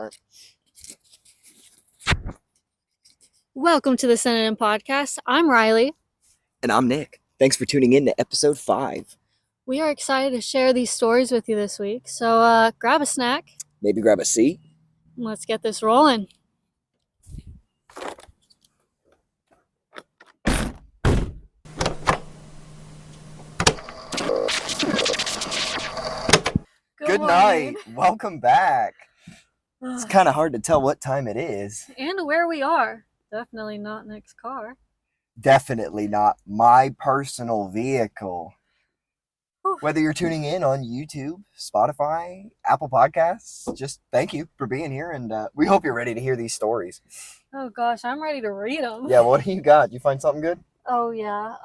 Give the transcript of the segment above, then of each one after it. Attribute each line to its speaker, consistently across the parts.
Speaker 1: aren't.
Speaker 2: Welcome to the Senditinpod podcast. I'm Riley.
Speaker 1: And I'm Nick. Thanks for tuning in to episode 5.
Speaker 2: We are excited to share these stories with you this week. So grab a snack.
Speaker 1: Maybe grab a seat.
Speaker 2: And let's get this rolling.
Speaker 1: Good night. Welcome back. It's kind of hard to tell what time it is.
Speaker 2: And where we are. Definitely not Nick's car.
Speaker 1: Definitely not my personal vehicle. Whether you're tuning in on YouTube, Spotify, Apple Podcasts, just thank you for being here, and we hope you're ready to hear these stories.
Speaker 2: Oh gosh, I'm ready to read them.
Speaker 1: Yeah, what do you got? You find something good?
Speaker 2: Oh yeah.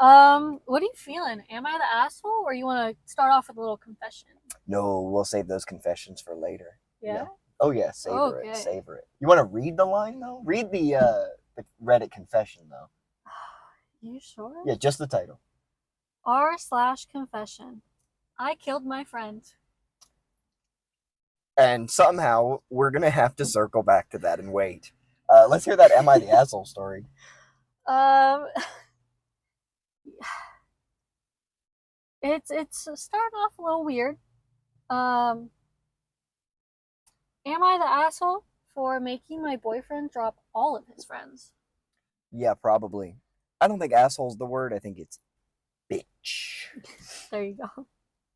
Speaker 2: What are you feeling? Am I the asshole, or you want to start off with a little confession?
Speaker 1: No, we'll save those confessions for later.
Speaker 2: Yeah?
Speaker 1: Oh yeah, savor it. You want to read the line though? Read the Reddit confession though.
Speaker 2: You sure?
Speaker 1: Yeah, just the title.
Speaker 2: r/confession. I killed my friend.
Speaker 1: And somehow we're gonna have to circle back to that and wait. Let's hear that "Am I the asshole" story.
Speaker 2: It's starting off a little weird. Am I the asshole for making my boyfriend drop all of his friends?
Speaker 1: Yeah, probably. I don't think asshole's the word. I think it's bitch.
Speaker 2: There you go.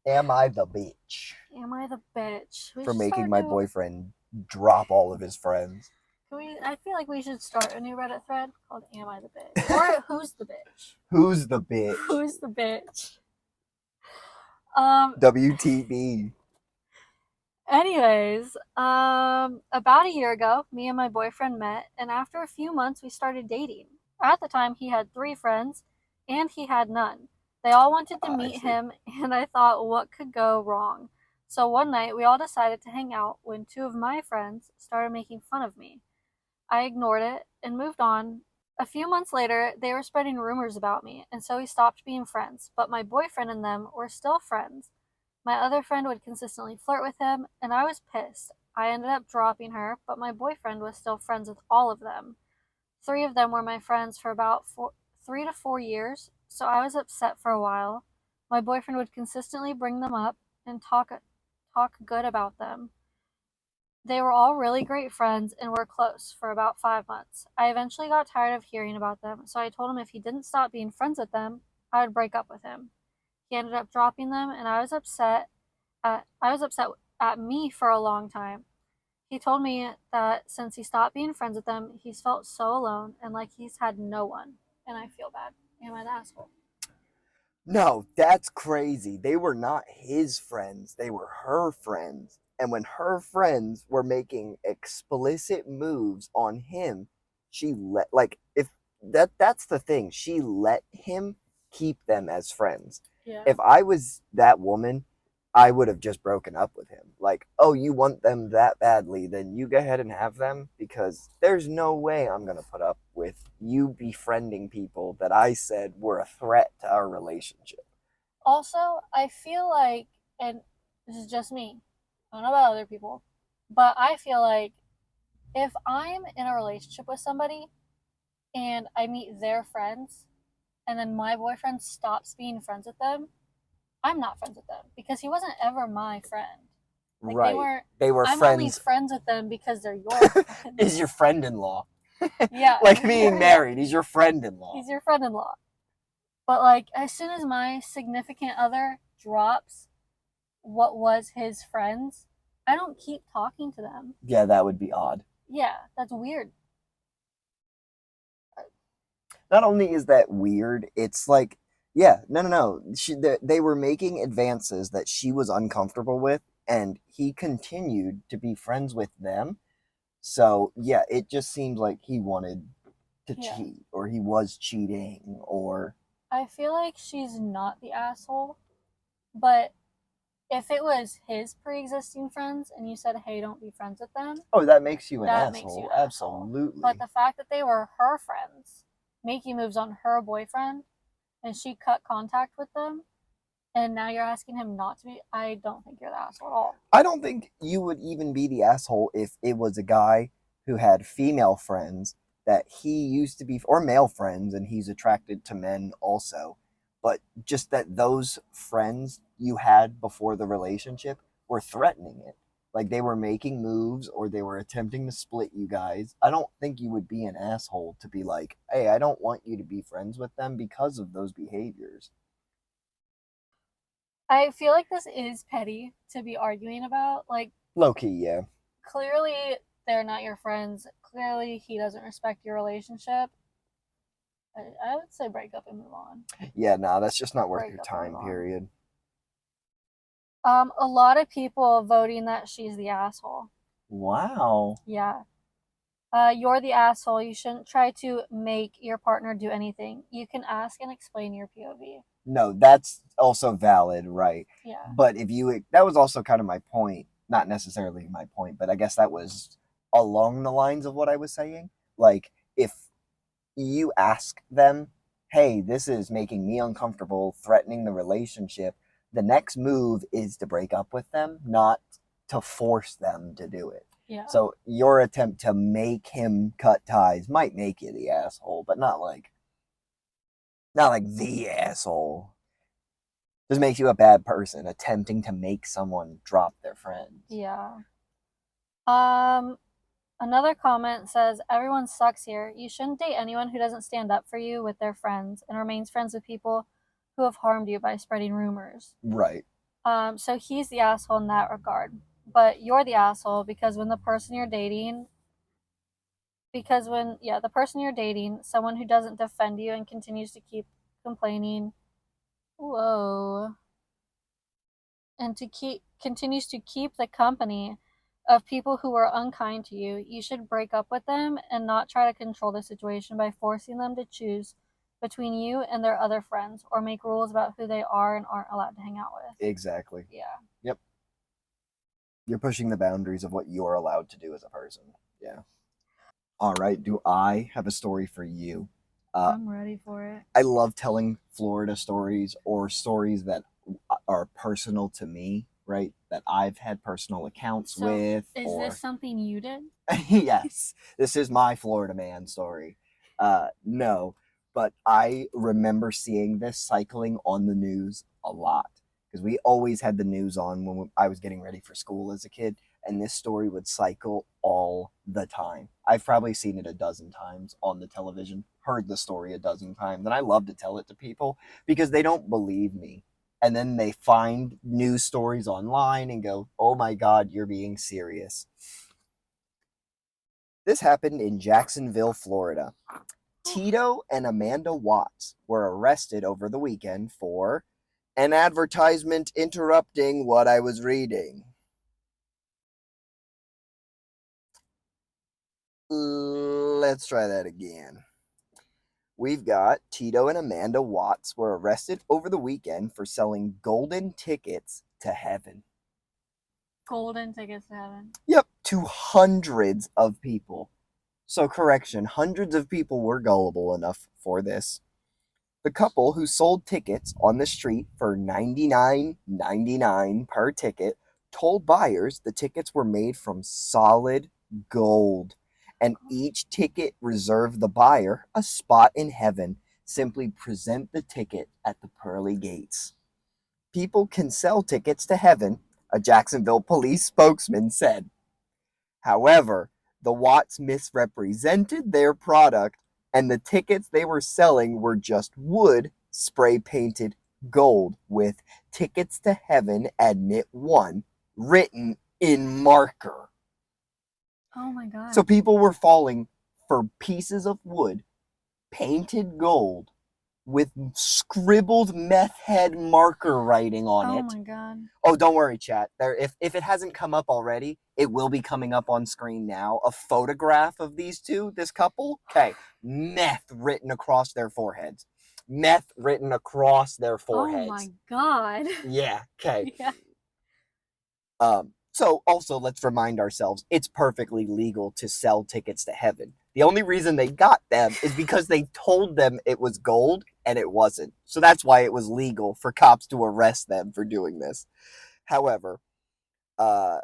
Speaker 1: Am I the bitch?
Speaker 2: Am I the bitch?
Speaker 1: For making my boyfriend drop all of his friends.
Speaker 2: I feel like we should start a new Reddit thread called Am I the Bitch? Or Who's the Bitch?
Speaker 1: Who's the bitch?
Speaker 2: Who's the bitch?
Speaker 1: WTB.
Speaker 2: Anyways, about a year ago, me and my boyfriend met, and after a few months, we started dating. At the time, he had 3 friends, and he had none. They all wanted to meet him, and I thought, what could go wrong? So one night, we all decided to hang out when 2 of my friends started making fun of me. I ignored it and moved on. A few months later, they were spreading rumors about me, and so we stopped being friends, but my boyfriend and them were still friends. My other friend would consistently flirt with him, and I was pissed. I ended up dropping her, but my boyfriend was still friends with all of them. 3 of them were my friends for about 3 to 4 years, so I was upset for a while. My boyfriend would consistently bring them up and talk good about them. They were all really great friends and were close for about 5 months. I eventually got tired of hearing about them, so I told him if he didn't stop being friends with them, I would break up with him. He ended up dropping them, and I was upset at me for a long time. He told me that since he stopped being friends with them, he's felt so alone and like he's had no one. And I feel bad. Am I the asshole?
Speaker 1: No, that's crazy. They were not his friends. They were her friends. And when her friends were making explicit moves on him, that's the thing. She let him keep them as friends.
Speaker 2: Yeah.
Speaker 1: If I was that woman, I would have just broken up with him. Like, oh, you want them that badly, then you go ahead and have them, because there's no way I'm going to put up with you befriending people that I said were a threat to our relationship.
Speaker 2: Also, I feel like, and this is just me, I don't know about other people, but I feel like if I'm in a relationship with somebody and I meet their friends and then my boyfriend stops being friends with them, I'm not friends with them because he wasn't ever my friend. Like,
Speaker 1: right. They were
Speaker 2: I'm
Speaker 1: friends.
Speaker 2: only friends with them because they're your friends.
Speaker 1: He's your friend-in-law.
Speaker 2: Yeah.
Speaker 1: Like being married. He's your friend-in-law.
Speaker 2: He's your friend-in-law. But like, as soon as my significant other drops what was his friends, I don't keep talking to them.
Speaker 1: Yeah, that would be odd.
Speaker 2: Yeah, that's weird.
Speaker 1: Not only is that weird, it's like, yeah, no. They were making advances that she was uncomfortable with, and he continued to be friends with them. So, yeah, it just seems like he wanted to cheat, or he was cheating, or...
Speaker 2: I feel like she's not the asshole, but if it was his pre-existing friends and you said, hey, don't be friends with them...
Speaker 1: Oh, that makes you an asshole.
Speaker 2: Makes you an
Speaker 1: Absolutely.
Speaker 2: Asshole. But the fact that they were her friends, making moves on her boyfriend, and she cut contact with them, and now you're asking him not to be. I don't think you're the asshole at all.
Speaker 1: I don't think you would even be the asshole if it was a guy who had female friends that he used to be, or male friends, and he's attracted to men also. But just that those friends you had before the relationship were threatening it. Like they were making moves or they were attempting to split you guys. I don't think you would be an asshole to be like, hey, I don't want you to be friends with them because of those behaviors.
Speaker 2: I feel like this is petty to be arguing about. Like,
Speaker 1: Low key, yeah.
Speaker 2: clearly they're not your friends. Clearly he doesn't respect your relationship. I would say break up and move on.
Speaker 1: Yeah, nah, that's just not worth
Speaker 2: Break
Speaker 1: your
Speaker 2: up and
Speaker 1: time,
Speaker 2: move on.
Speaker 1: period.
Speaker 2: A lot of people voting that she's the asshole.
Speaker 1: Wow.
Speaker 2: Yeah. You're the asshole. You shouldn't try to make your partner do anything. You can ask and explain your POV.
Speaker 1: No, that's also valid, right?
Speaker 2: Yeah.
Speaker 1: But if you, that was also kind of my point, not necessarily my point, but I guess that was along the lines of what I was saying. Like, if you ask them, hey, this is making me uncomfortable, threatening the relationship, the next move is to break up with them, not to force them to do it.
Speaker 2: Yeah.
Speaker 1: So your attempt to make him cut ties might make you the asshole, but not like the asshole. Just makes you a bad person attempting to make someone drop their friends.
Speaker 2: Yeah. Another comment says, everyone sucks here. You shouldn't date anyone who doesn't stand up for you with their friends and remains friends with people who have harmed you by spreading rumors.
Speaker 1: Right.
Speaker 2: So he's the asshole in that regard. But you're the asshole because when the person you're dating, the person you're dating, someone who doesn't defend you and continues to keep complaining, whoa, and continues to keep the company of people who are unkind to you, you should break up with them and not try to control the situation by forcing them to choose between you and their other friends or make rules about who they are and aren't allowed to hang out with.
Speaker 1: Exactly.
Speaker 2: Yeah.
Speaker 1: Yep. You're pushing the boundaries of what you're allowed to do as a person. Yeah. All right. Do I have a story for you?
Speaker 2: I'm ready for it.
Speaker 1: I love telling Florida stories or stories that are personal to me, right? That I've had personal accounts with.
Speaker 2: Is this something you did?
Speaker 1: Yes, this is my Florida man story. No, but I remember seeing this cycling on the news a lot because we always had the news on when I was getting ready for school as a kid, and this story would cycle all the time. I've probably seen it a dozen times on the television, heard the story a dozen times, and I love to tell it to people because they don't believe me. And then they find news stories online and go, oh my God, you're being serious. This happened in Jacksonville, Florida. Tito and Amanda Watts were arrested over the weekend for an advertisement interrupting what I was reading. Let's try that again. We've got Tito and Amanda Watts were arrested over the weekend for selling golden tickets to heaven.
Speaker 2: Golden tickets to heaven.
Speaker 1: Yep, to hundreds of people. So, correction, hundreds of people were gullible enough for this. The couple who sold tickets on the street for $99.99 per ticket told buyers the tickets were made from solid gold, and each ticket reserved the buyer a spot in heaven. Simply present the ticket at the pearly gates. People can sell tickets to heaven, a Jacksonville police spokesman said. However, the Watts misrepresented their product, and the tickets they were selling were just wood spray painted gold with "Tickets to Heaven Admit 1" written in marker.
Speaker 2: Oh my God.
Speaker 1: So people were falling for pieces of wood painted gold with scribbled meth head marker writing on it.
Speaker 2: Oh my God.
Speaker 1: Oh, don't worry, chat. If it hasn't come up already, it will be coming up on screen now. A photograph of these two, this couple. Okay, meth written across their foreheads. Meth written across their foreheads.
Speaker 2: Oh my God.
Speaker 1: Yeah. Okay.
Speaker 2: Yeah.
Speaker 1: So also let's remind ourselves it's perfectly legal to sell tickets to heaven. The only reason they got them is because they told them it was gold and it wasn't. So that's why it was legal for cops to arrest them for doing this. However, uh,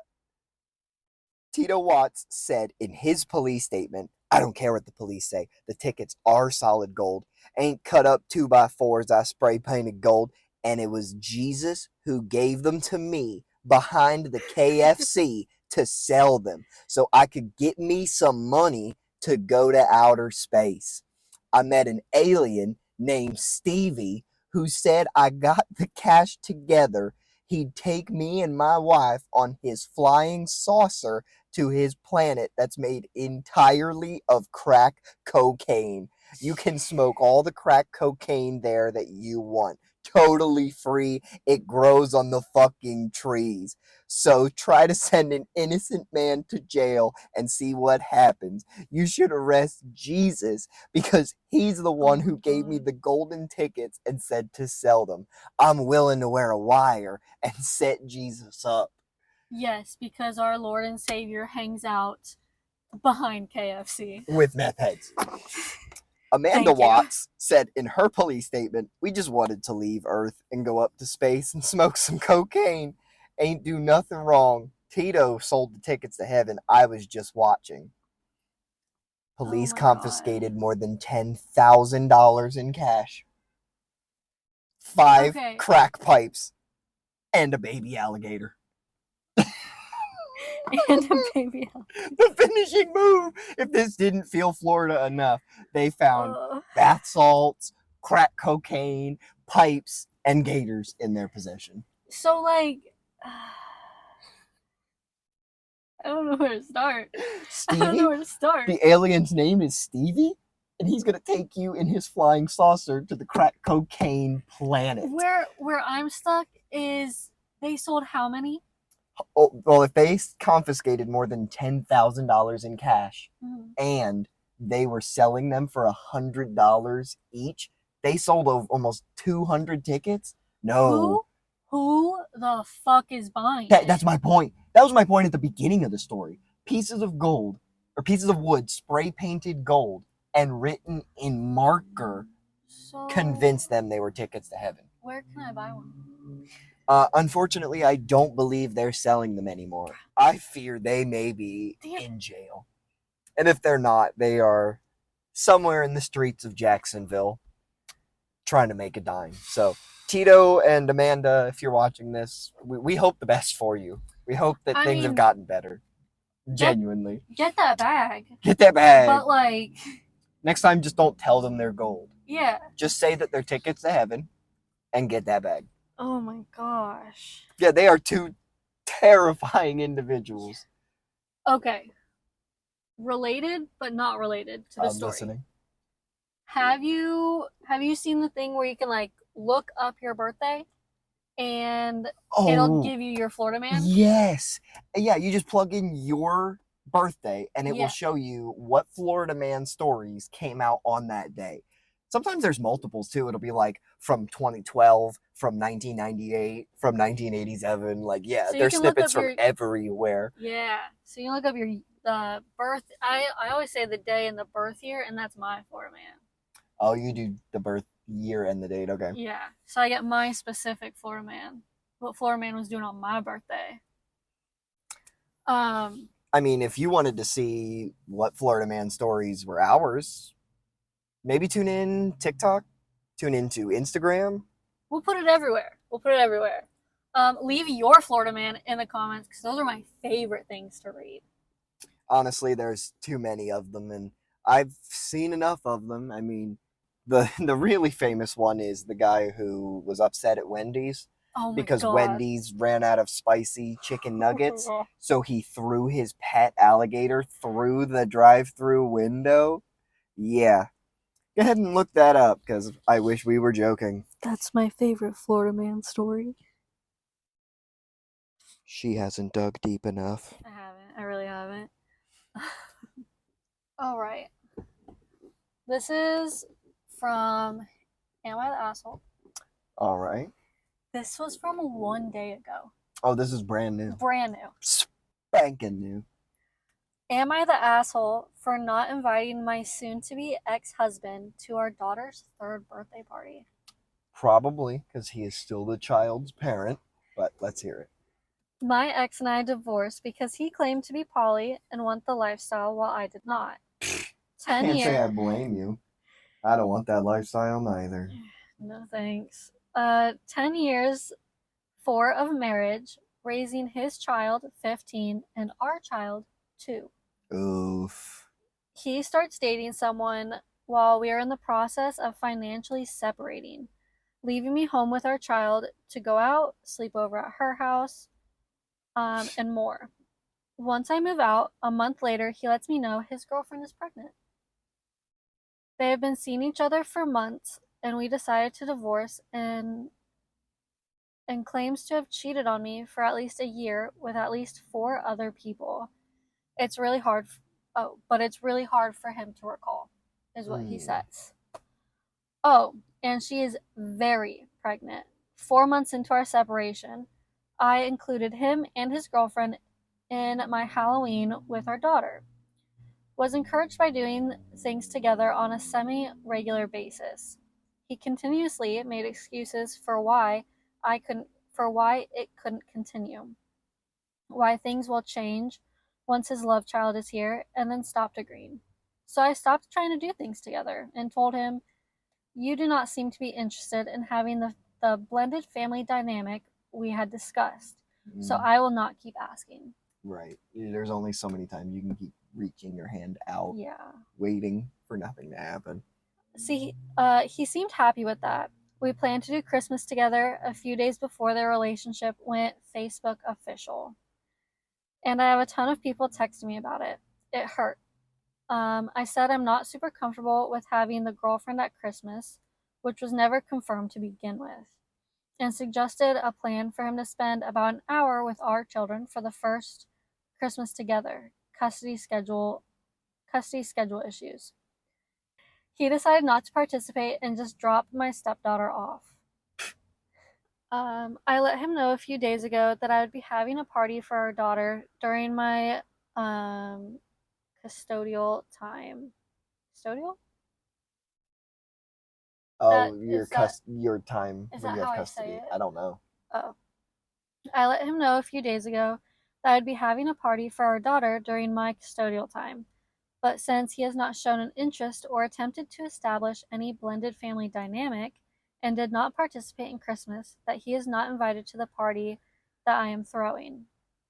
Speaker 1: Tito Watts said in his police statement, I don't care what the police say. The tickets are solid gold. Ain't cut up 2x4s I spray painted gold. And it was Jesus who gave them to me behind the KFC to sell them so I could get me some money to go to outer space. I met an alien named Stevie who said I got the cash together. He'd take me and my wife on his flying saucer to his planet that's made entirely of crack cocaine. You can smoke all the crack cocaine there that you want. Totally free. It grows on the fucking trees. So try to send an innocent man to jail and see what happens. You should arrest Jesus because he's the one who gave me the golden tickets and said to sell them. I'm willing to wear a wire and set Jesus up.
Speaker 2: Yes, because our Lord and Savior hangs out behind KFC.
Speaker 1: With meth heads. Amanda Watts said in her police statement, we just wanted to leave Earth and go up to space and smoke some cocaine. Ain't do nothing wrong. Tito sold the tickets to heaven. I was just watching. Police confiscated more than $10,000 in cash. 5 crack pipes. And a baby alligator.
Speaker 2: And a baby alligator.
Speaker 1: The finishing move. If this didn't feel Florida enough, they found bath salts, crack cocaine, pipes, and gators in their possession.
Speaker 2: So, like, I don't know where to start.
Speaker 1: Stevie?
Speaker 2: I don't know where to start.
Speaker 1: The alien's name is Stevie, and he's going to take you in his flying saucer to the crack cocaine planet.
Speaker 2: Where I'm stuck is they sold how many?
Speaker 1: Oh, well, if they confiscated more than $10,000 in cash and they were selling them for $100 each, they sold almost 200 tickets? No.
Speaker 2: Who the fuck is buying
Speaker 1: That's my point. That was my point at the beginning of the story. Pieces of gold, or pieces of wood, spray painted gold, and written in marker convinced them they were tickets to heaven.
Speaker 2: Where can I buy one?
Speaker 1: Unfortunately, I don't believe they're selling them anymore. I fear they may be in jail. And if they're not, they are somewhere in the streets of Jacksonville trying to make a dime. So, Tito and Amanda, if you're watching this, we hope the best for you. We hope that things have gotten better. Genuinely.
Speaker 2: Get that bag.
Speaker 1: Get that bag.
Speaker 2: But, like...
Speaker 1: next time, just don't tell them they're gold.
Speaker 2: Yeah.
Speaker 1: Just say that they're tickets to heaven and get that bag.
Speaker 2: Oh my gosh.
Speaker 1: Yeah, they are two terrifying individuals.
Speaker 2: Okay. Related, but not related to the story. I'm
Speaker 1: listening.
Speaker 2: Have you seen the thing where you can, like, look up your birthday and it'll give you your Florida man?
Speaker 1: Yes. Yeah, you just plug in your birthday and it will show you what Florida man stories came out on that day. Sometimes there's multiples too. It'll be like from 2012, from 1998, from 1987. Like, so there's snippets from everywhere.
Speaker 2: Yeah. So you look up your birth. I always say the day and the birth year, and that's my Florida man.
Speaker 1: Oh, you do the birth year and the date. Okay.
Speaker 2: Yeah. So I get my specific Florida man. What Florida man was doing on my birthday.
Speaker 1: I mean, if you wanted to see what Florida man stories were ours, maybe tune in TikTok, tune into Instagram.
Speaker 2: We'll put it everywhere. Leave your Florida man in the comments because those are my favorite things to read.
Speaker 1: Honestly, there's too many of them, and I've seen enough of them. I mean, the really famous one is the guy who was upset at Wendy's because Wendy's ran out of spicy chicken nuggets, so he threw his pet alligator through the drive-thru window. Yeah. Go ahead and look that up, because I wish we were joking.
Speaker 2: That's my favorite Florida man story.
Speaker 1: She hasn't dug deep enough.
Speaker 2: I haven't. I really haven't. Alright. This is from Am I the Asshole?
Speaker 1: Alright.
Speaker 2: This was from 1 day ago.
Speaker 1: Oh, this is brand new.
Speaker 2: Brand new.
Speaker 1: Spanking new.
Speaker 2: Am I the asshole for not inviting my soon-to-be ex-husband to our daughter's 3rd birthday party?
Speaker 1: Probably, because he is still the child's parent, but let's hear it.
Speaker 2: My ex and I divorced because he claimed to be poly and want the lifestyle while I did not. 10
Speaker 1: Can't say I
Speaker 2: years.
Speaker 1: blame you. I don't want that lifestyle neither.
Speaker 2: No thanks. 10 years, 4 of marriage, raising his child, 15, and our child, 2.
Speaker 1: Oof.
Speaker 2: He starts dating someone while we are in the process of financially separating, leaving me home with our child to go out, sleep over at her house, and more. Once I move out, a month later, he lets me know his girlfriend is pregnant. They have been seeing each other for months, and we decided to divorce and claims to have cheated on me for at least a year with at least 4 other people. It's really hard. But it's really hard for him to recall, is what he says. Oh, and she is very pregnant. 4 months into our separation, I included him and his girlfriend in my Halloween with our daughter. Was encouraged by doing things together on a semi-regular basis. He continuously made excuses for why it couldn't continue. Why things will change once his love child is here, and then stopped agreeing. So I stopped trying to do things together and told him, "You do not seem to be interested in having the blended family dynamic we had discussed, so I will not keep asking."
Speaker 1: Right. There's only so many times you can keep reaching your hand out,
Speaker 2: Yeah.
Speaker 1: waiting for nothing to happen.
Speaker 2: See, he seemed happy with that. We planned to do Christmas together a few days before their relationship went Facebook official. And I have a ton of people texting me about it. It hurt. I said I'm not super comfortable with having the girlfriend at Christmas, which was never confirmed to begin with, and suggested a plan for him to spend about an hour with our children for the first Christmas together. Custody schedule issues. He decided not to participate and just dropped my stepdaughter off. I let him know a few days ago that I would be having a party for our daughter during my custodial time. Custodial?
Speaker 1: Oh,
Speaker 2: That
Speaker 1: your time
Speaker 2: is
Speaker 1: when
Speaker 2: that
Speaker 1: you
Speaker 2: how
Speaker 1: have
Speaker 2: I say
Speaker 1: custody.
Speaker 2: it?
Speaker 1: I don't know.
Speaker 2: Oh. I let him know a few days ago that I'd be having a party for our daughter during my custodial time. But since he has not shown an interest or attempted to establish any blended family dynamic and did not participate in Christmas, that he is not invited to the party that I am throwing,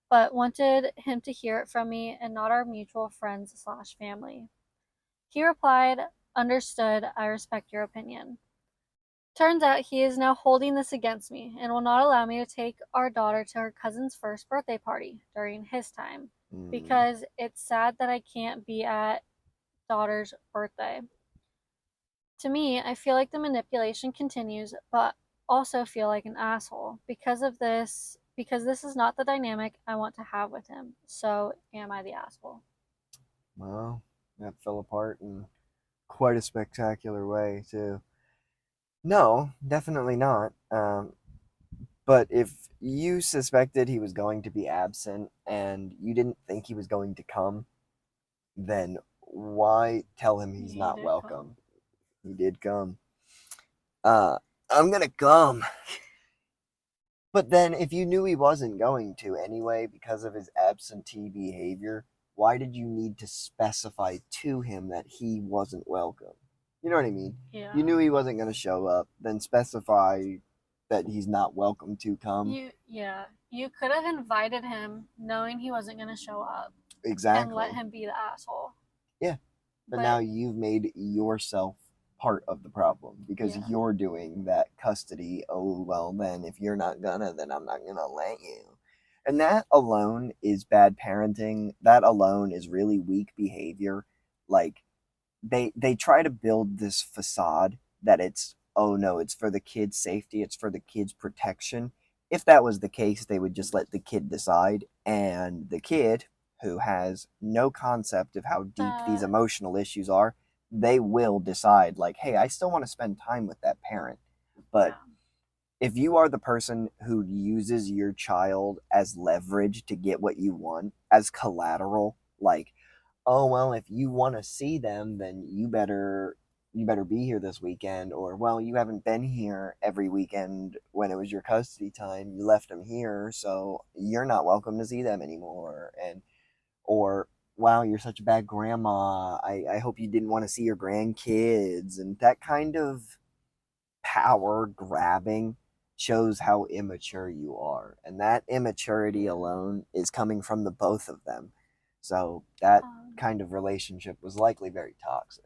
Speaker 2: but wanted him to hear it from me and not our mutual friends/family. He replied, "Understood, I respect your opinion." Turns out he is now holding this against me and will not allow me to take our daughter to her cousin's first birthday party during his time because it's sad that I can't be at daughter's birthday. To me, I feel like the manipulation continues, but also feel like an asshole because this is not the dynamic I want to have with him. So, am I the asshole?
Speaker 1: Well, that fell apart in quite a spectacular way, too. No, definitely not. But if you suspected he was going to be absent and you didn't think he was going to come, then why tell him he's not welcome? He did come. I'm gonna come. But then, if you knew he wasn't going to anyway because of his absentee behavior, why did you need to specify to him that he wasn't welcome? You know what I mean?
Speaker 2: Yeah.
Speaker 1: You knew he wasn't going to show up, then specify that he's not welcome to come.
Speaker 2: You could have invited him knowing he wasn't going to show up.
Speaker 1: Exactly.
Speaker 2: And let him be the asshole.
Speaker 1: Yeah. But now you've made yourself part of the problem because you're doing that custody. Oh, well, then if you're not gonna, then I'm not gonna let you. And that alone is bad parenting. That alone is really weak behavior. Like they try to build this facade that it's, oh no, it's for the kid's safety, it's for the kid's protection. If that was the case, they would just let the kid decide, and the kid, who has no concept of how deep these emotional issues are, they will decide, like, hey, I still want to spend time with that parent. But if you are the person who uses your child as leverage to get what you want, as collateral, like, oh well, if you want to see them, then you better be here this weekend, or well, you haven't been here every weekend when it was your custody time. You left them here, so you're not welcome to see them anymore. And or wow, you're such a bad grandma. I hope you didn't want to see your grandkids. And that kind of power grabbing shows how immature you are. And that immaturity alone is coming from the both of them. So that kind of relationship was likely very toxic.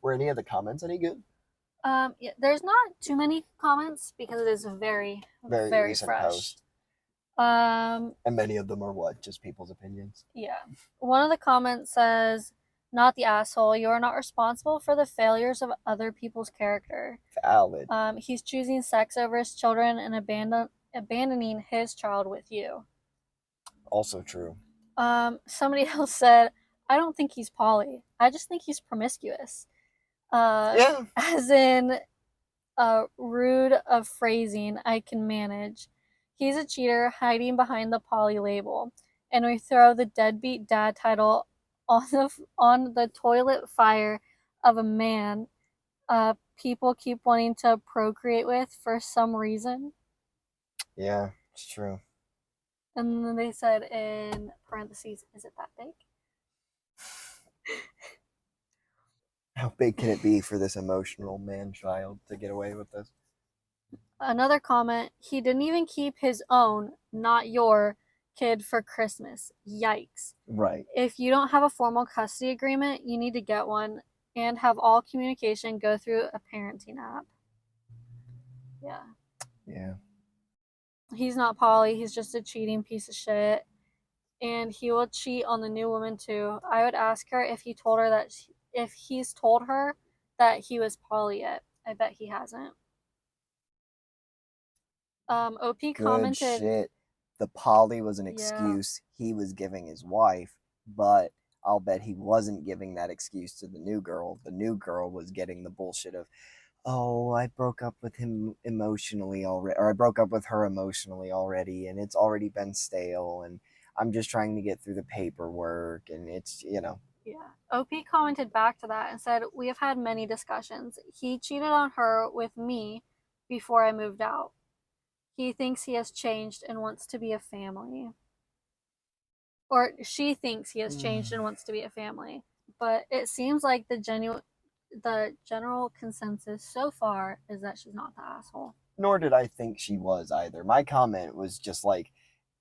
Speaker 1: Were any of the comments any good?
Speaker 2: Yeah, there's not too many comments because it is a very,
Speaker 1: Very
Speaker 2: very
Speaker 1: recent
Speaker 2: fresh.
Speaker 1: post.
Speaker 2: And
Speaker 1: many of them are what? Just people's opinions?
Speaker 2: Yeah. One of the comments says, "Not the asshole. You are not responsible for the failures of other people's character.
Speaker 1: Valid.
Speaker 2: He's choosing sex over his children and abandoning his child with you."
Speaker 1: Also true.
Speaker 2: Somebody else said, "I don't think he's poly. I just think he's promiscuous."
Speaker 1: Yeah.
Speaker 2: As in, rude of phrasing I can manage. He's a cheater hiding behind the poly label. And we throw the deadbeat dad title on the toilet fire of a man people keep wanting to procreate with for some reason.
Speaker 1: Yeah, it's true.
Speaker 2: And then they said in parentheses, "Is it that big?"
Speaker 1: How big can it be for this emotional man child to get away with this?
Speaker 2: Another comment, "He didn't even keep his own, not your, kid for Christmas. Yikes."
Speaker 1: Right.
Speaker 2: If you don't have a formal custody agreement, you need to get one and have all communication go through a parenting app. Yeah.
Speaker 1: Yeah.
Speaker 2: He's not poly, he's just a cheating piece of shit. And he will cheat on the new woman too. I would ask her if he's told her that he was poly yet. I bet he hasn't. OP commented,
Speaker 1: Good shit. The poly was an excuse he was giving his wife, but I'll bet he wasn't giving that excuse to the new girl. The new girl was getting the bullshit of, oh, I broke up with him emotionally already, or I broke up with her emotionally already, and it's already been stale, and I'm just trying to get through the paperwork, and it's.
Speaker 2: Yeah. OP commented back to that and said, "We have had many discussions. He cheated on her with me before I moved out. He thinks he has changed and wants to be a family." Or she thinks he has changed and wants to be a family. But it seems like the general consensus so far is that she's not the asshole.
Speaker 1: Nor did I think she was either. My comment was just like,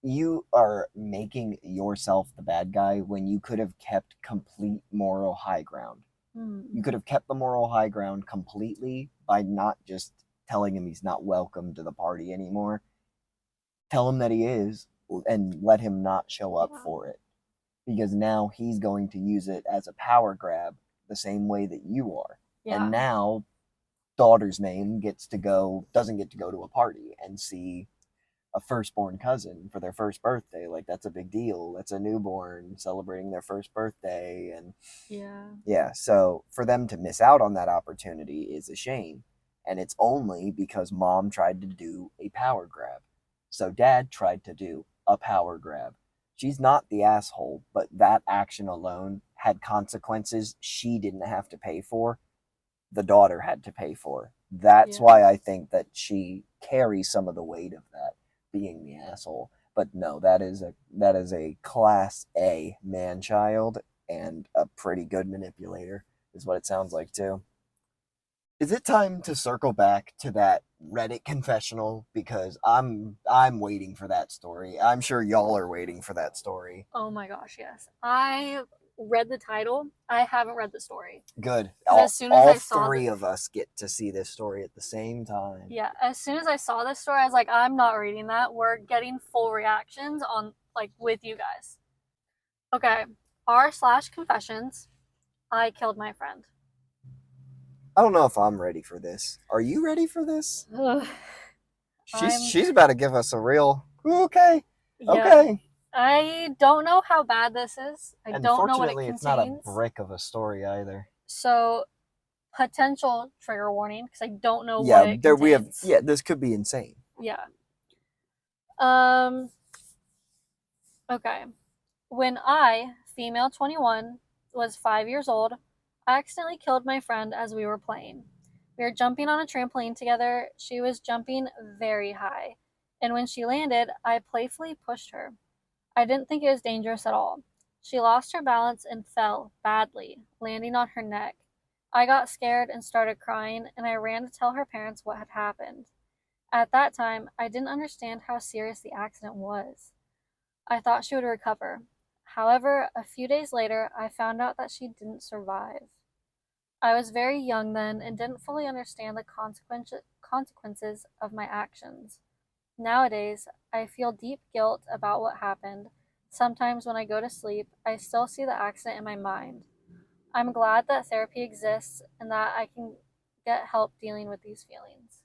Speaker 1: you are making yourself the bad guy when you could have kept complete moral high ground. You could have kept the moral high ground completely by not just telling him he's not welcome to the party anymore. Tell him that he is and let him not show up for it. Because now he's going to use it as a power grab the same way that you are.
Speaker 2: Yeah.
Speaker 1: And now daughter's name doesn't get to go to a party and see a firstborn cousin for their first birthday. Like, that's a big deal. That's a newborn celebrating their first birthday. And yeah, so for them to miss out on that opportunity is a shame. And it's only because mom tried to do a power grab. So dad tried to do a power grab. She's not the asshole, but that action alone had consequences she didn't have to pay for. The daughter had to pay for. That's why I think that she carries some of the weight of that, being the asshole. But no, that is a class A man child and a pretty good manipulator, is what it sounds like too. Is it time to circle back to that Reddit confessional? Because I'm waiting for that story. I'm sure y'all are waiting for that story.
Speaker 2: Oh my gosh, yes. I read the title. I haven't read the story.
Speaker 1: Good.
Speaker 2: As soon as I saw
Speaker 1: three of us get to see this story at the same time.
Speaker 2: Yeah, as soon as I saw this story, I was like, I'm not reading that. We're getting full reactions on with you guys. Okay, r/confessions. I killed my friend.
Speaker 1: I don't know if I'm ready for this. Are you ready for this?
Speaker 2: Ugh.
Speaker 1: She's about to give us a real okay.
Speaker 2: Yeah.
Speaker 1: Okay.
Speaker 2: I don't know how bad this is. I don't know what it contains.
Speaker 1: It's not a brick of a story either.
Speaker 2: So, potential trigger warning because I don't know what it contains.
Speaker 1: This could be insane.
Speaker 2: Yeah. Okay. When I female 21, was 5 years old. I accidentally killed my friend as we were playing. We were jumping on a trampoline together. She was jumping very high, and when she landed, I playfully pushed her. I didn't think it was dangerous at all. She lost her balance and fell badly, landing on her neck. I got scared and started crying, and I ran to tell her parents what had happened. At that time, I didn't understand how serious the accident was. I thought she would recover. However, a few days later, I found out that she didn't survive. I was very young then and didn't fully understand the consequences of my actions. Nowadays, I feel deep guilt about what happened. Sometimes when I go to sleep, I still see the accident in my mind. I'm glad that therapy exists and that I can get help dealing with these feelings.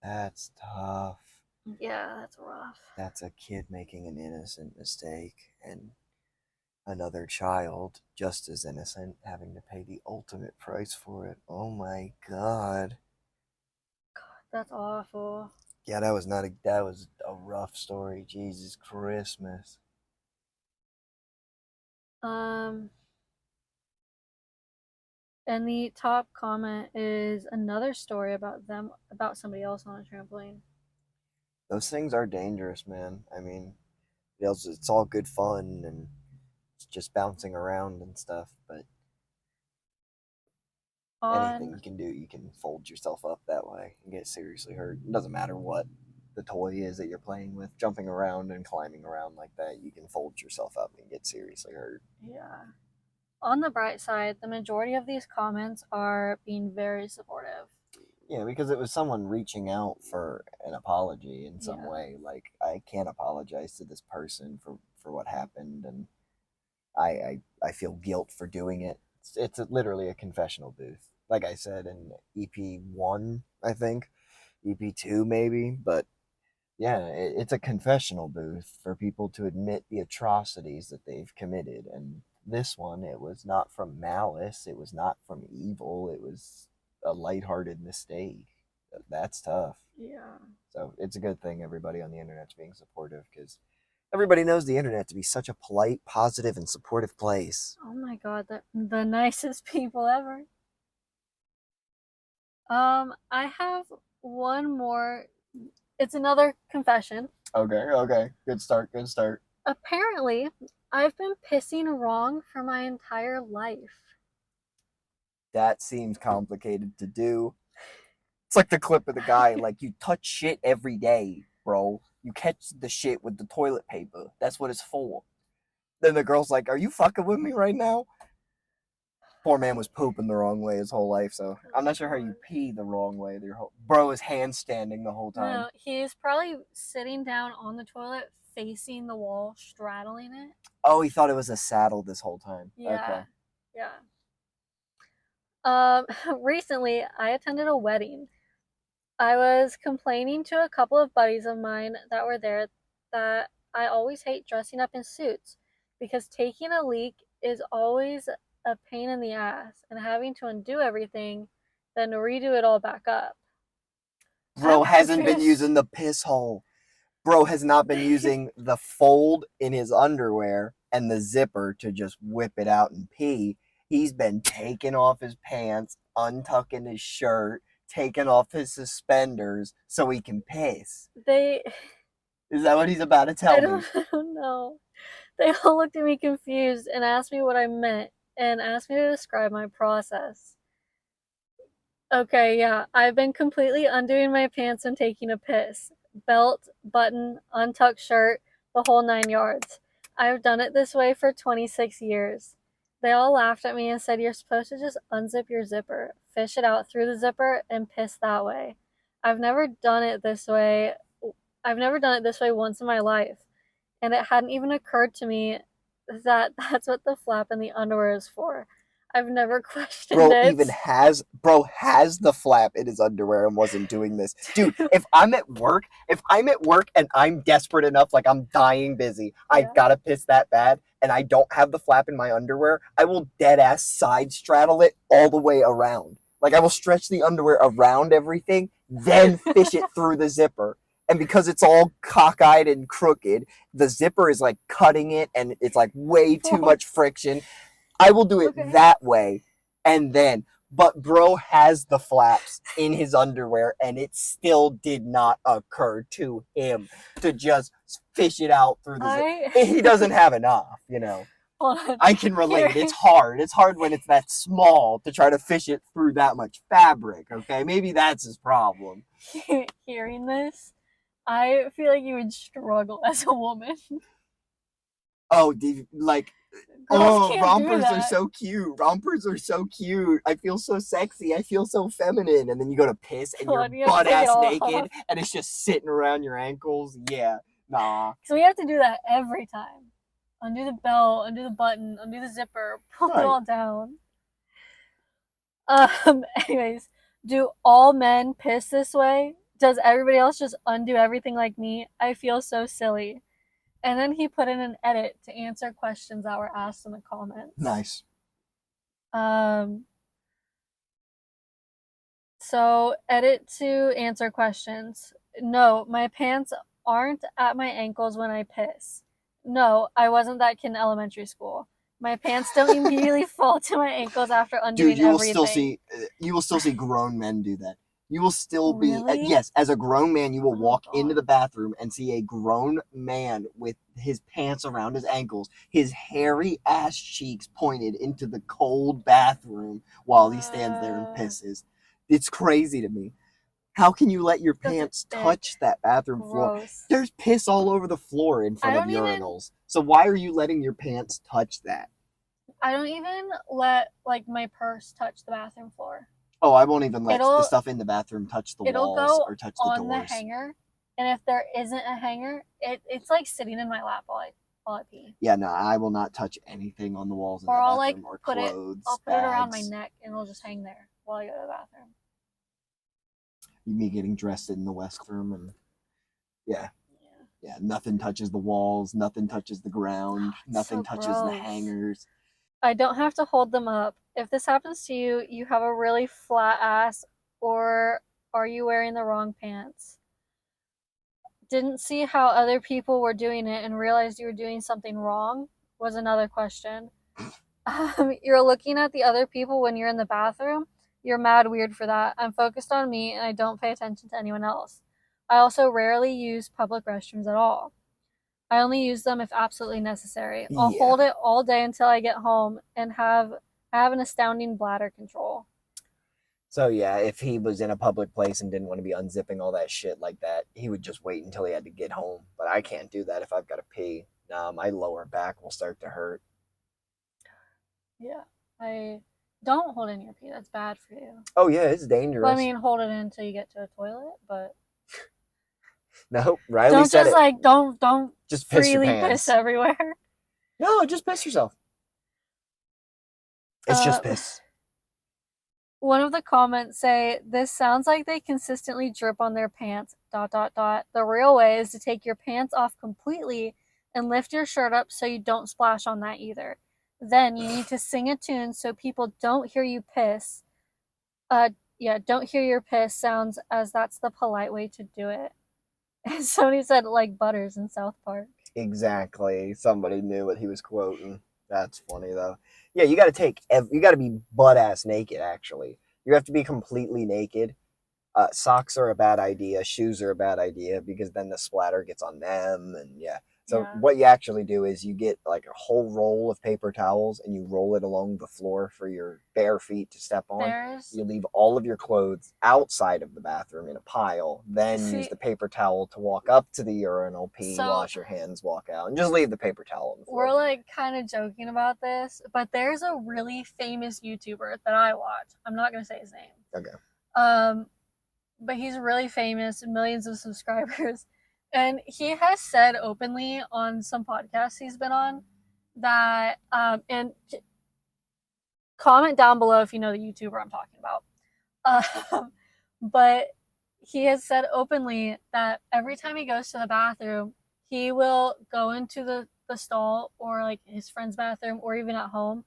Speaker 1: That's tough.
Speaker 2: Yeah, that's rough.
Speaker 1: That's a kid making an innocent mistake, and another child, just as innocent, having to pay the ultimate price for it. Oh my god.
Speaker 2: That's awful.
Speaker 1: Yeah, that was a rough story. Jesus Christmas.
Speaker 2: And the top comment is another story about somebody else on a trampoline.
Speaker 1: Those things are dangerous, man. I mean, it's all good fun and it's just bouncing around and stuff, but anything you can do, you can fold yourself up that way and get seriously hurt. It doesn't matter what the toy is that you're playing with, jumping around and climbing around like that, you can fold yourself up and get seriously hurt.
Speaker 2: Yeah. On the bright side, the majority of these comments are being very supportive.
Speaker 1: Yeah, because it was someone reaching out for an apology in some way. Like, I can't apologize to this person for what happened, and I feel guilt for doing it. It's literally a confessional booth. Like I said in EP1, I think, EP2 maybe, but yeah, it's a confessional booth for people to admit the atrocities that they've committed. And this one, it was not from malice, it was not from evil, it was a lighthearted mistake. That's tough.
Speaker 2: Yeah.
Speaker 1: So it's a good thing everybody on the internet's being supportive, because everybody knows the internet to be such a polite, positive, and supportive place.
Speaker 2: Oh my god, the nicest people ever. I have one more. It's another confession.
Speaker 1: Okay. Good start.
Speaker 2: Apparently, I've been pissing wrong for my entire life.
Speaker 1: That seems complicated to do. It's like the clip of the guy, like, you touch shit every day, bro. You catch the shit with the toilet paper. That's what it's for. Then the girl's like, are you fucking with me right now? Poor man was pooping the wrong way his whole life, so I'm not sure how you pee the wrong way. Bro is handstanding the whole time.
Speaker 2: No, he's probably sitting down on the toilet, facing the wall, straddling it.
Speaker 1: Oh, he thought it was a saddle this whole time.
Speaker 2: Yeah.
Speaker 1: Okay.
Speaker 2: Yeah. Recently, I attended a wedding. I was complaining to a couple of buddies of mine that were there that I always hate dressing up in suits because taking a leak is always a pain in the ass and having to undo everything, then redo it all back up.
Speaker 1: Bro hasn't been using the piss hole. Bro has not been using the fold in his underwear and the zipper to just whip it out and pee. He's been taking off his pants, untucking his shirt, taking off his suspenders so he can piss. Is that what he's about to tell me?
Speaker 2: I don't know. They all looked at me confused and asked me what I meant and asked me to describe my process. Okay, yeah, I've been completely undoing my pants and taking a piss. Belt, button, untucked shirt, the whole 9 yards. I've done it this way for 26 years. They all laughed at me and said you're supposed to just unzip your zipper, fish it out through the zipper, and piss that way. I've never done it this way once in my life, and it hadn't even occurred to me that that's what the flap in the underwear is for. I've never questioned it.
Speaker 1: Bro has the flap in his underwear and wasn't doing this. Dude, if I'm at work and I'm desperate enough, like I'm dying busy, I've gotta piss that bad, and I don't have the flap in my underwear, I will dead ass side straddle it all the way around. Like, I will stretch the underwear around everything, then fish it through the zipper. And because it's all cockeyed and crooked, the zipper is like cutting it and it's like way too much friction. I will do it that way. And then, but bro has the flaps in his underwear and it still did not occur to him to just fish it out through the zipper. He doesn't have enough, you know. I can relate. It's hard. It's hard when it's that small to try to fish it through that much fabric, okay? Maybe that's his problem.
Speaker 2: Hearing this, I feel like you would struggle as a woman.
Speaker 1: Oh, like, rompers are so cute. Rompers are so cute. I feel so sexy. I feel so feminine. And then you go to piss and you're butt ass naked and it's just sitting around your ankles. Yeah, nah.
Speaker 2: So we have to do that every time. Undo the belt, undo the button, undo the zipper, pull it all down. Anyways, do all men piss this way? Does everybody else just undo everything like me? I feel so silly. And then he put in an edit to answer questions that were asked in the comments.
Speaker 1: Nice.
Speaker 2: So edit to answer questions. No, my pants aren't at my ankles when I piss. No, I wasn't that kid in elementary school. My pants don't immediately fall to my ankles after undoing everything.
Speaker 1: You will still see grown men do that. You will still be, yes, as a grown man, you will walk into the bathroom and see a grown man with his pants around his ankles, his hairy ass cheeks pointed into the cold bathroom while he stands there and pisses. It's crazy to me. How can you let your pants touch that bathroom floor? There's piss all over the floor in front of urinals. So why are you letting your pants touch that?
Speaker 2: I don't even let like my purse touch the bathroom floor.
Speaker 1: Oh, I won't even let the stuff in the bathroom touch the walls or touch the doors.
Speaker 2: It'll go on the hanger, and if there isn't a hanger, it's like sitting in my lap while I pee.
Speaker 1: Yeah, no, I will not touch anything on the walls in the bathroom or clothes.
Speaker 2: I'll put it around my neck, and it'll just hang there while I go to the bathroom.
Speaker 1: Me getting dressed in the West room and yeah, nothing touches the walls, nothing touches the ground, nothing touches the hangers.
Speaker 2: I don't have to hold them up. If this happens to you, you have a really flat ass, or are you wearing the wrong pants? Didn't see how other people were doing it and realized you were doing something wrong was another question. You're looking at the other people when you're in the bathroom. You're mad weird for that. I'm focused on me and I don't pay attention to anyone else. I also rarely use public restrooms at all. I only use them if absolutely necessary. I'll hold it all day until I get home and have an astounding bladder control.
Speaker 1: So yeah, if he was in a public place and didn't want to be unzipping all that shit like that, he would just wait until he had to get home. But I can't do that if I've got to pee. My lower back will start to hurt.
Speaker 2: Yeah, I don't hold in your pee. That's bad for you.
Speaker 1: Oh yeah, it's dangerous.
Speaker 2: Well, I mean, hold it in until you get to a toilet, but
Speaker 1: no, Riley said it.
Speaker 2: Don't
Speaker 1: just piss
Speaker 2: freely
Speaker 1: your pants.
Speaker 2: Piss everywhere.
Speaker 1: No, just piss yourself. It's just piss.
Speaker 2: One of the comments say, this sounds like they consistently drip on their pants, ... The real way is to take your pants off completely and lift your shirt up so you don't splash on that either. Then you need to sing a tune so people don't hear you piss. Don't hear your piss sounds as that's the polite way to do it. And somebody said, like Butters in South Park.
Speaker 1: Exactly. Somebody knew what he was quoting. That's funny though. Yeah, you got to be butt ass naked. Actually, you have to be completely naked. Socks are a bad idea. Shoes are a bad idea because then the splatter gets on them, and So what you actually do is you get like a whole roll of paper towels and you roll it along the floor for your bare feet to step on. You leave all of your clothes outside of the bathroom in a pile. Then use the paper towel to walk up to the urinal, pee, wash your hands, walk out, and just leave the paper towel on the floor.
Speaker 2: We're like kind of joking about this, but there's a really famous YouTuber that I watch. I'm not going to say his name.
Speaker 1: Okay.
Speaker 2: But he's really famous, millions of subscribers. And he has said openly on some podcasts he's been on that, and comment down below if you know the YouTuber I'm talking about. But he has said openly that every time he goes to the bathroom, he will go into the stall or like his friend's bathroom or even at home,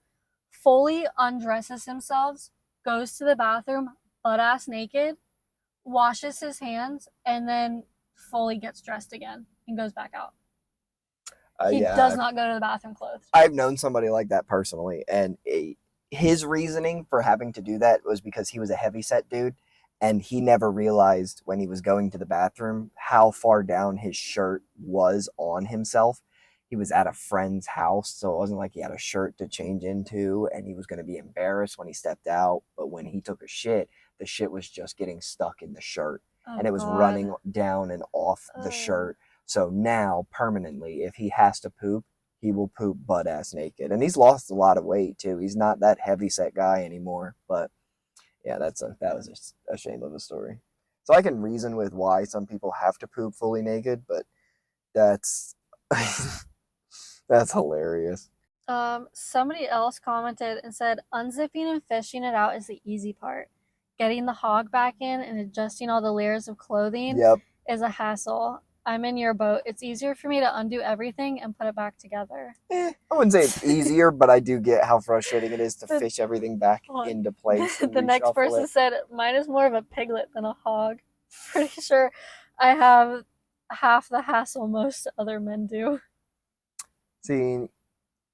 Speaker 2: fully undresses himself, goes to the bathroom butt ass naked, washes his hands, and then fully gets dressed again and goes back out. He
Speaker 1: Yeah,
Speaker 2: does not go to the bathroom clothed.
Speaker 1: I've known somebody like that personally, and his reasoning for having to do that was because he was a heavyset dude, and he never realized when he was going to the bathroom how far down his shirt was on himself. He was at a friend's house, so it wasn't like he had a shirt to change into, and he was going to be embarrassed when he stepped out. But when he took a shit, the shit was just getting stuck in the shirt, and it was running down and off the shirt. So now, permanently, if he has to poop, he will poop butt ass naked. And he's lost a lot of weight too. He's not that heavy set guy anymore. But yeah, that was just a shame of a story. So I can reason with why some people have to poop fully naked, but that's that's hilarious.
Speaker 2: Somebody else commented and said, unzipping and fishing it out is the easy part. Getting the hog back in and adjusting all the layers of clothing is a hassle. I'm in your boat. It's easier for me to undo everything and put it back together.
Speaker 1: I wouldn't say it's easier, but I do get how frustrating it is to fish everything back into place.
Speaker 2: The next person said, mine is more of a piglet than a hog. Pretty sure I have half the hassle most other men do.
Speaker 1: See,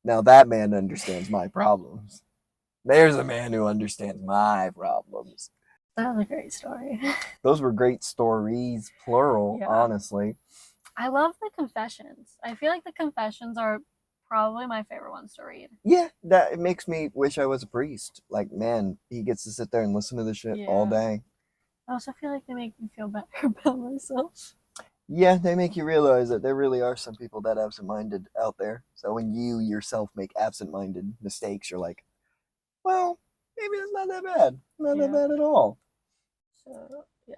Speaker 1: now that man understands my problems. There's a man who understands my problems.
Speaker 2: That was a great story.
Speaker 1: Those were great stories, plural, honestly.
Speaker 2: I love the confessions. I feel like the confessions are probably my favorite ones to read.
Speaker 1: Yeah, it makes me wish I was a priest. Like, man, he gets to sit there and listen to this shit all day.
Speaker 2: I also feel like they make me feel better about myself.
Speaker 1: Yeah, they make you realize that there really are some people that absent-minded out there. So when you yourself make absent-minded mistakes, you're like, well, maybe it's not that bad. Not that bad at all.
Speaker 2: So, yeah.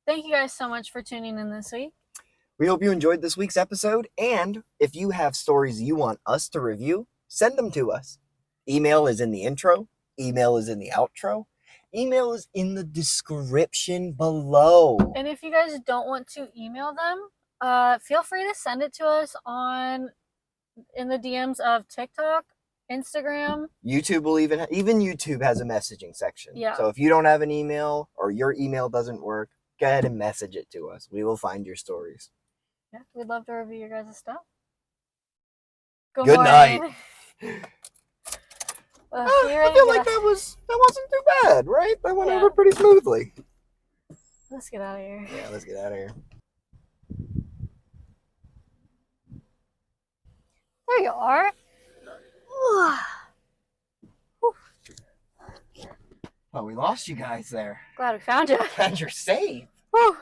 Speaker 2: Thank you guys so much for tuning in this week.
Speaker 1: We hope you enjoyed this week's episode, and if you have stories you want us to review, send them to us. Email is in the intro. Email is in the outro. Email is in the description below.
Speaker 2: And if you guys don't want to email them, feel free to send it to us in the DMs of TikTok, Instagram.
Speaker 1: YouTube will even YouTube has a messaging section.
Speaker 2: Yeah.
Speaker 1: So if you don't have an email or your email doesn't work, go ahead and message it to us. We will find your stories.
Speaker 2: Yeah, we'd love to review your guys' stuff.
Speaker 1: Good night. I feel like that wasn't too bad, right? That went over pretty smoothly.
Speaker 2: Let's get out of here.
Speaker 1: Yeah, let's get out of here.
Speaker 2: There you are.
Speaker 1: Oh, we lost you guys there.
Speaker 2: Glad we found you.
Speaker 1: Glad you're safe.
Speaker 2: Whew.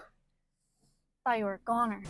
Speaker 2: Thought you were a goner.